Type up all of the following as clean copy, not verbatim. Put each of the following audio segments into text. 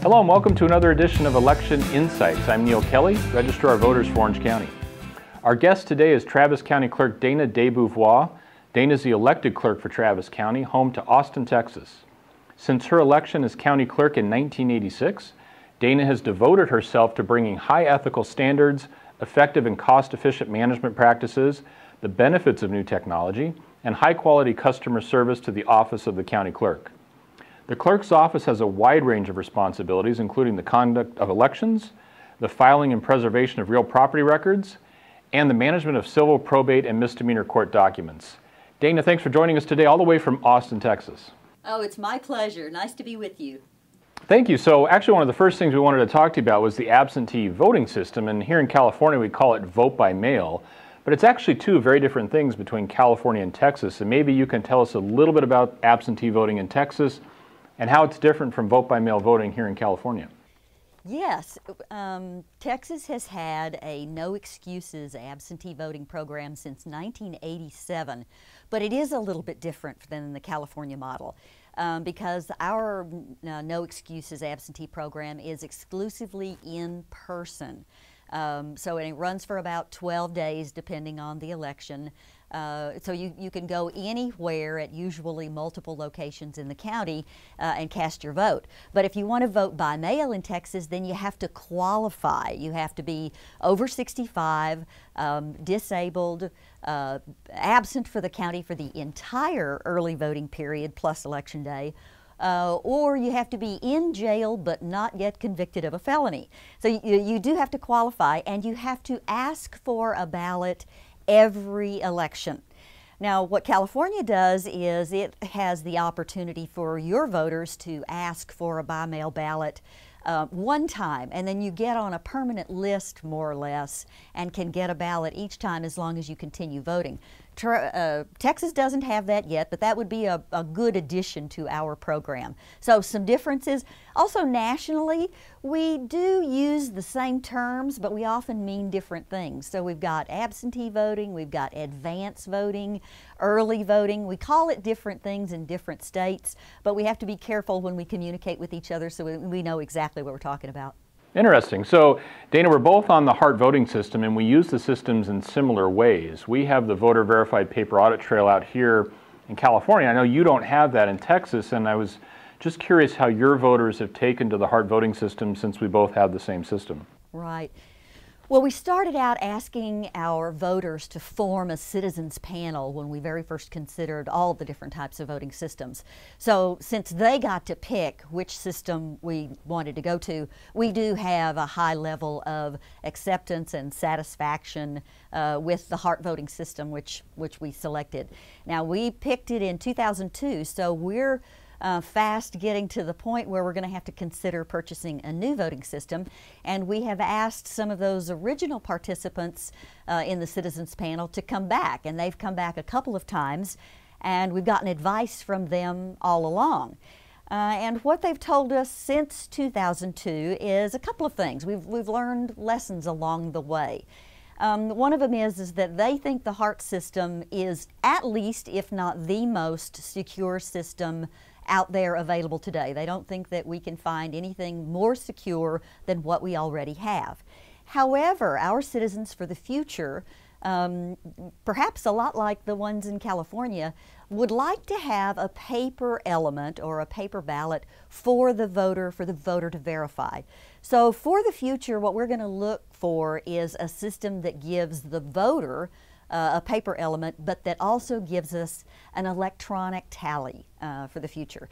Hello and welcome to another edition of Election Insights. I'm Neal Kelley, Registrar of Voters for Orange County. Our guest today is Travis County Clerk Dana DeBeauvoir. Dana is the elected clerk for Travis County, home to Austin, Texas. Since her election as county clerk in 1986, Dana has devoted herself to bringing high ethical standards, effective and cost-efficient management practices, the benefits of new technology, and high-quality customer service to the office of the county clerk. The clerk's office has a wide range of responsibilities, including the conduct of elections, the filing and preservation of real property records, and the management of civil, probate, and misdemeanor court documents. Dana, thanks for joining us today all the way from Austin, Texas. Oh, it's my pleasure. Nice to be with you. Thank you. So actually one of the first things we wanted to talk to you about was the absentee voting system, and here in California we call it vote by mail, but it's actually two very different things between California and Texas, and maybe you can tell us a little bit about absentee voting in Texas and how it's different from vote by mail voting here in California. Yes, Texas has had a no excuses absentee voting program since 1987, but it is a little bit different than the California model because our no excuses absentee program is exclusively in person. So it runs for about 12 days depending on the election. So you can go anywhere at usually multiple locations in the county and cast your vote. But if you want to vote by mail in Texas, then you have to qualify. You have to be over 65, disabled, absent for the county for the entire early voting period plus election day. Or you have to be in jail but not yet convicted of a felony. So you do have to qualify, and you have to ask for a ballot every election. Now, what California does is it has the opportunity for your voters to ask for a by-mail ballot one time, and then you get on a permanent list, more or less, and can get a ballot each time as long as you continue voting. Texas doesn't have that yet, but that would be a good addition to our program. So some differences. Also nationally, we do use the same terms, but we often mean different things. So we've got absentee voting, we've got advance voting, early voting. We call it different things in different states, but we have to be careful when we communicate with each other so we know exactly what we're talking about. Interesting. So, Dana, we're both on the HART voting system, and we use the systems in similar ways. We have the voter verified paper audit trail out here in California. I know you don't have that in Texas, and I was just curious how your voters have taken to the HART voting system since we both have the same system. Right. Well, we started out asking our voters to form a citizens panel when we very first considered all the different types of voting systems. So since they got to pick which system we wanted to go to, we do have a high level of acceptance and satisfaction with the HART voting system which we selected. Now, we picked it in 2002, so we're fast getting to the point where we're going to have to consider purchasing a new voting system, and we have asked some of those original participants in the citizens panel to come back, and they've come back a couple of times, and we've gotten advice from them all along. And what they've told us since 2002 is a couple of things. We've learned lessons along the way. One of them is that they think the HART system is at least, if not the most secure system out there available today. They don't think that we can find anything more secure than what we already have. However, our citizens for the future, perhaps a lot like the ones in California, would like to have a paper element or a paper ballot for the voter to verify. So for the future, what we're going to look for is a system that gives the voter a paper element, but that also gives us an electronic tally for the future.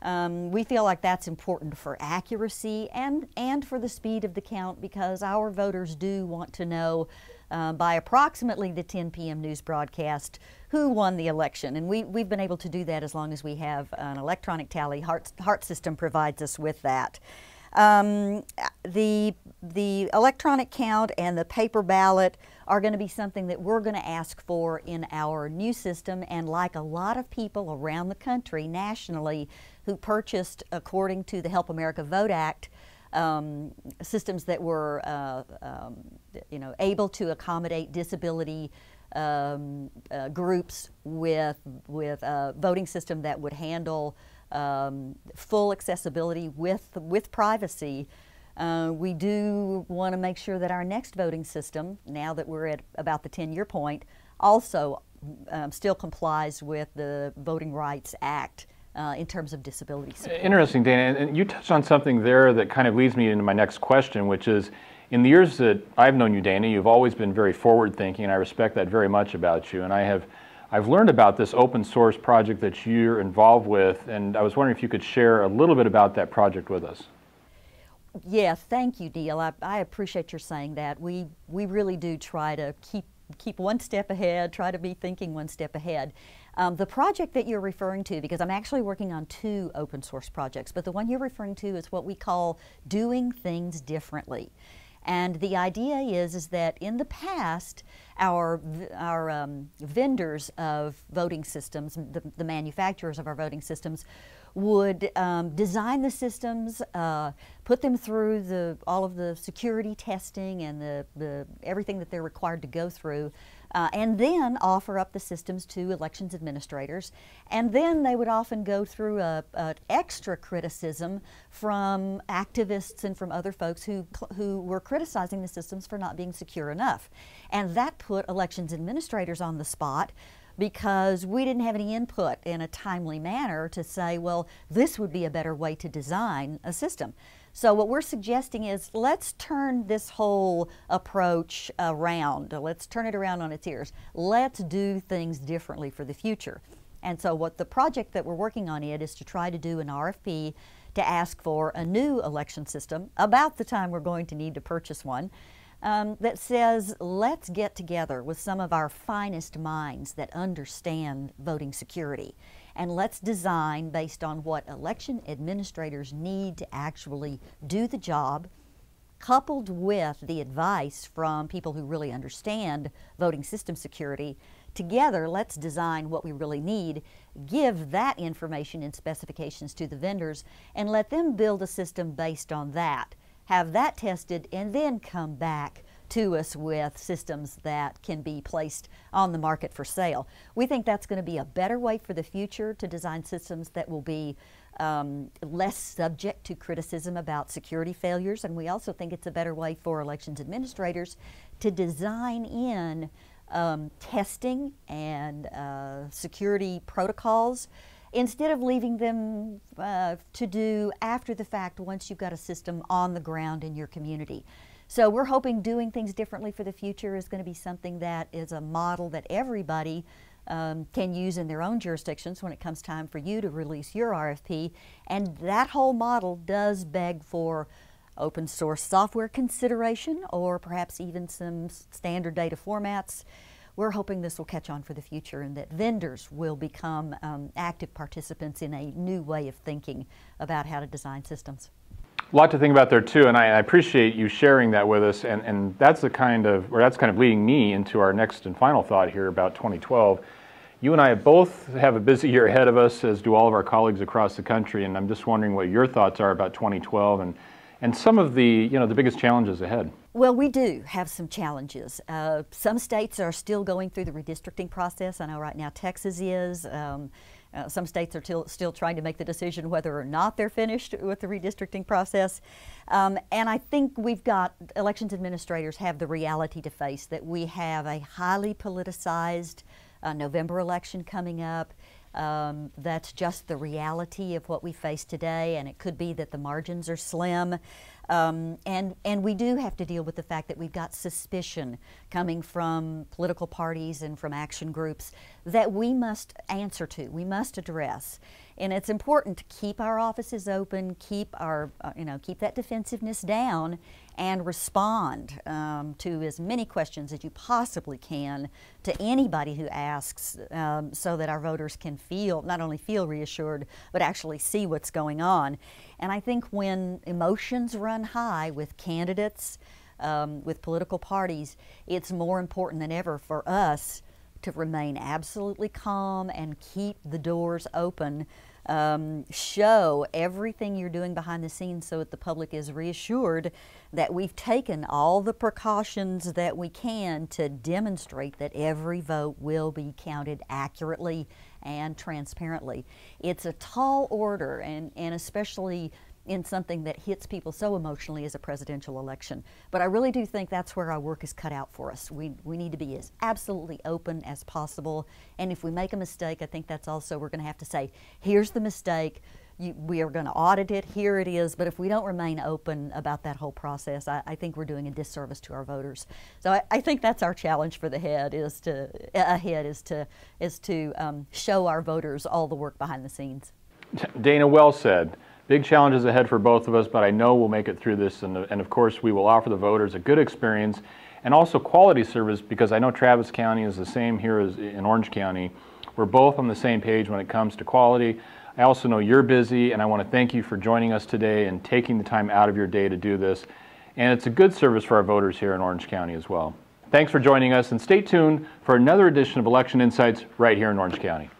We feel like that's important for accuracy and for the speed of the count, because our voters do want to know by approximately the 10 p.m. news broadcast who won the election. And we've been able to do that as long as we have an electronic tally. HART system provides us with that. The electronic count and the paper ballot are going to be something that we're going to ask for in our new system, and like a lot of people around the country nationally who purchased according to the Help America Vote Act systems that were able to accommodate disability groups with a voting system that would handle full accessibility with privacy. We do want to make sure that our next voting system, now that we're at about the 10-year point, also still complies with the Voting Rights Act in terms of disability support. Interesting, Dana, and you touched on something there that kind of leads me into my next question, which is, in the years that I've known you, Dana, you've always been very forward-thinking, and I respect that very much about you. And I've learned about this open source project that you're involved with, and I was wondering if you could share a little bit about that project with us. Yes, thank you, Neal. I appreciate your saying that. We really do try to keep one step ahead, try to be thinking one step ahead. The project that you're referring to, because I'm actually working on 2 open source projects, but the one you're referring to is what we call doing things differently. And the idea is that in the past, our vendors of voting systems, the manufacturers of our voting systems, would design the systems, put them through all of the security testing and everything that they're required to go through, and then offer up the systems to elections administrators. And then they would often go through an extra criticism from activists and from other folks who were criticizing the systems for not being secure enough. And that put elections administrators on the spot, because we didn't have any input in a timely manner to say, well, this would be a better way to design a system. So what we're suggesting is, let's turn this whole approach around. Let's turn it around on its ears. Let's do things differently for the future. And so what the project that we're working on is to try to do an RFP to ask for a new election system about the time we're going to need to purchase one, that says, let's get together with some of our finest minds that understand voting security, and let's design based on what election administrators need to actually do the job, coupled with the advice from people who really understand voting system security. Together, let's design what we really need, give that information and specifications to the vendors, and let them build a system based on that. Have that tested, and then come back to us with systems that can be placed on the market for sale. We think that's going to be a better way for the future to design systems that will be less subject to criticism about security failures, and we also think it's a better way for elections administrators to design in testing and security protocols, instead of leaving them to do after the fact, once you've got a system on the ground in your community. So we're hoping doing things differently for the future is going to be something that is a model that everybody can use in their own jurisdictions when it comes time for you to release your RFP. And that whole model does beg for open source software consideration, or perhaps even some standard data formats. We're hoping this will catch on for the future, and that vendors will become active participants in a new way of thinking about how to design systems. A lot to think about there too, and I appreciate you sharing that with us, and that's the kind of leading me into our next and final thought here about 2012. You and I both have a busy year ahead of us, as do all of our colleagues across the country, and I'm just wondering what your thoughts are about 2012 and some of the the biggest challenges ahead. Well, we do have some challenges. Some states are still going through the redistricting process. I know right now Texas is. Some states are still trying to make the decision whether or not they're finished with the redistricting process. And I think elections administrators have the reality to face that we have a highly politicized November election coming up. That's just the reality of what we face today, and it could be that the margins are slim. And we do have to deal with the fact that we've got suspicion coming from political parties and from action groups that we must answer to, we must address. And it's important to keep our offices open, keep our, keep that defensiveness down, and respond to as many questions as you possibly can to anybody who asks, so that our voters can not only feel reassured, but actually see what's going on. And I think when emotions run high with candidates, with political parties, it's more important than ever for us to remain absolutely calm and keep the doors open. Show everything you're doing behind the scenes so that the public is reassured that we've taken all the precautions that we can to demonstrate that every vote will be counted accurately and transparently. It's a tall order, and especially in something that hits people so emotionally as a presidential election. But I really do think that's where our work is cut out for us. We need to be as absolutely open as possible. And if we make a mistake, I think that's also, we're going to have to say, here's the mistake. We are going to audit it, here it is. But if we don't remain open about that whole process, I think we're doing a disservice to our voters. So I think that's our challenge for the head, is to show our voters all the work behind the scenes. Dana, well said. Big challenges ahead for both of us, but I know we'll make it through this, and of course we will offer the voters a good experience and also quality service, because I know Travis County is the same here as in Orange County. We're both on the same page when it comes to quality. I also know you're busy, and I want to thank you for joining us today and taking the time out of your day to do this. And it's a good service for our voters here in Orange County as well. Thanks for joining us, and stay tuned for another edition of Election Insights right here in Orange County.